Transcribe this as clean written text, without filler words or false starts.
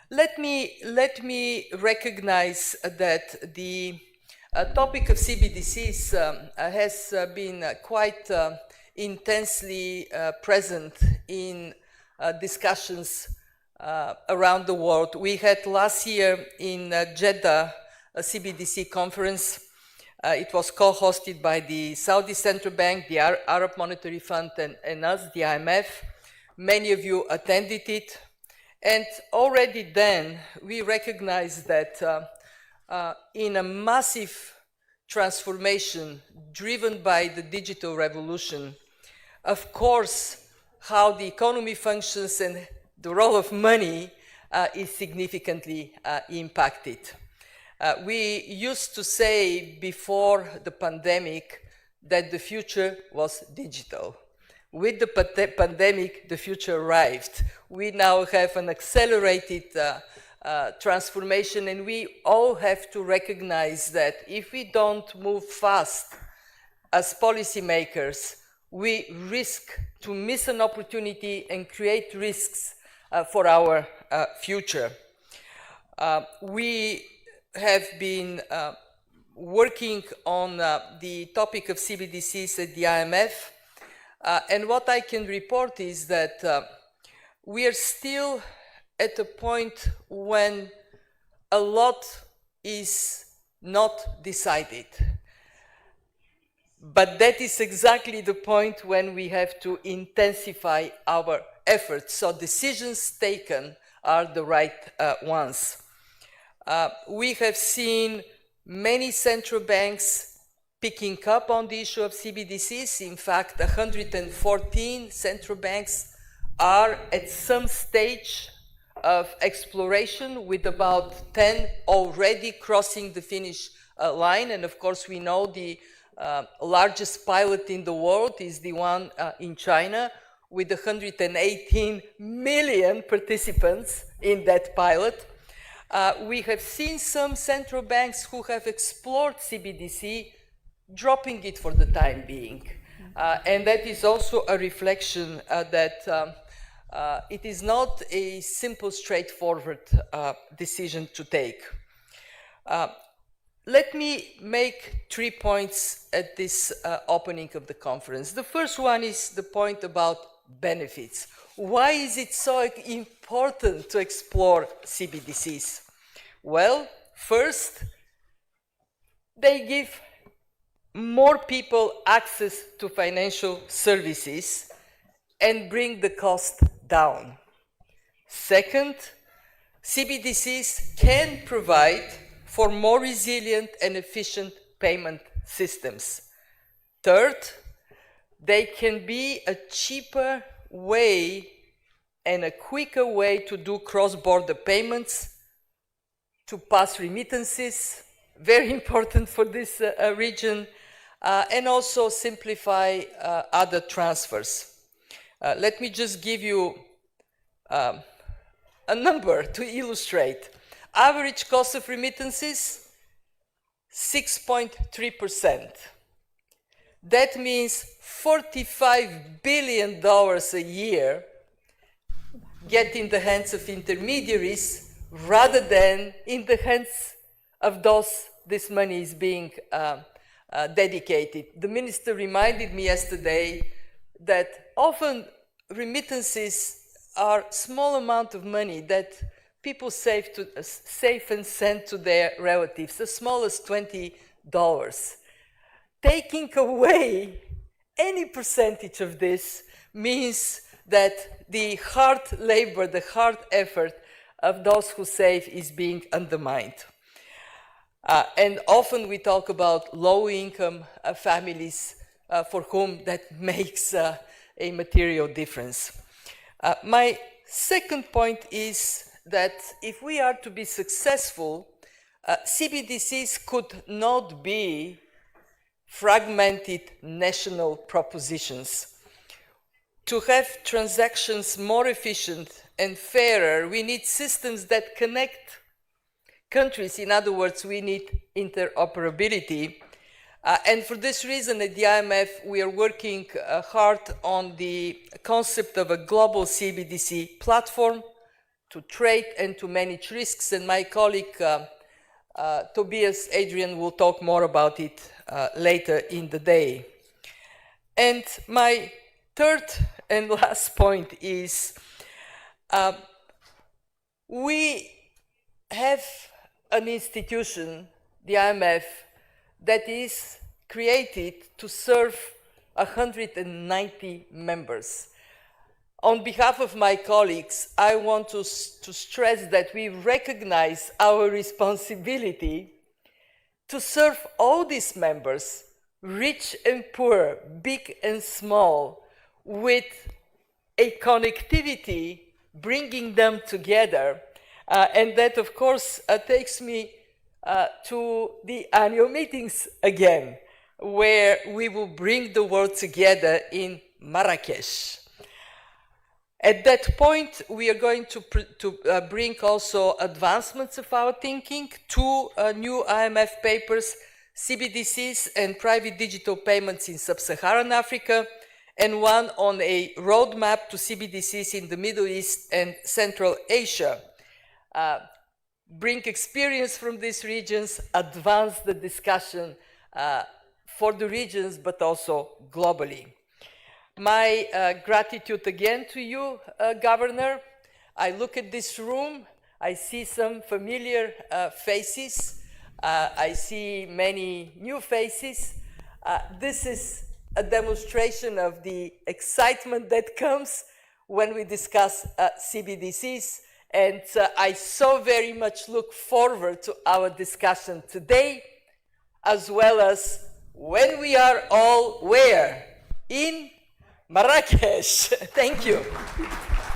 Let me recognize that the topic of CBDCs has been quite intensely present in discussions around the world. We had last year in Jeddah a CBDC conference. It was co-hosted by the Saudi Central Bank, the Arab Monetary Fund, and us, the IMF. Many of you attended it. And already then, we recognized that in a massive transformation driven by the digital revolution, of course, how the economy functions and the role of money is significantly impacted. We used to say before the pandemic that the future was digital. With the pandemic, the future arrived. We now have an accelerated transformation, and we all have to recognize that if we don't move fast as policymakers, we risk to miss an opportunity and create risks for our future. We have been working on the topic of CBDCs at the IMF. And what I can report is that we are still at a point when a lot is not decided. But that is exactly the point when we have to intensify our efforts, so decisions taken are the right ones. We have seen many central banks picking up on the issue of CBDCs. In fact, 114 central banks are at some stage of exploration, with about 10 already crossing the finish line. And of course, we know the largest pilot in the world is the one in China, with 118 million participants in that pilot. We have seen some central banks who have explored CBDC dropping it for the time being. And that is also a reflection that it is not a simple, straightforward decision to take. Let me make 3 points at this opening of the conference. The first one is the point about benefits. Why is it so important to explore CBDCs? Well, first, they give more people access to financial services and bring the cost down. Second, CBDCs can provide for more resilient and efficient payment systems. Third, they can be a cheaper way and a quicker way to do cross-border payments, to pass remittances, very important for this region, and also simplify other transfers. Let me just give you a number to illustrate. Average cost of remittances, 6.3%. That means $45 billion a year get in the hands of intermediaries rather than in the hands of those this money is being dedicated. The minister reminded me yesterday that often remittances are small amount of money that people save and send to their relatives, as small as $20. Taking away any percentage of this means that the hard labor, the hard effort of those who save is being undermined. And often we talk about low-income families for whom that makes a material difference. My second point is that if we are to be successful, CBDCs could not be fragmented national propositions. To have transactions more efficient and fairer, we need systems that connect countries. In other words, we need interoperability. And for this reason, at the IMF, we are working hard on the concept of a global CBDC platform to trade and to manage risks. And my colleague Tobias Adrian will talk more about it later in the day. And my third and last point is we have an institution, the IMF, that is created to serve 190 members. On behalf of my colleagues, I want to stress that we recognize our responsibility to serve all these members, rich and poor, big and small, with a connectivity bringing them together. And that, of course, takes me to the annual meetings again, where we will bring the world together in Marrakesh. At that point, we are going to bring also advancements of our thinking, two new IMF papers, CBDCs and private digital payments in sub-Saharan Africa, and one on a roadmap to CBDCs in the Middle East and Central Asia. Bring experience from these regions, advance the discussion for the regions, but also globally. My gratitude again to you, Governor. I look at this room, I see some familiar faces, I see many new faces. This is a demonstration of the excitement that comes when we discuss CBDCs, and I so very much look forward to our discussion today, as well as when we are all where? In Marrakesh. Thank you.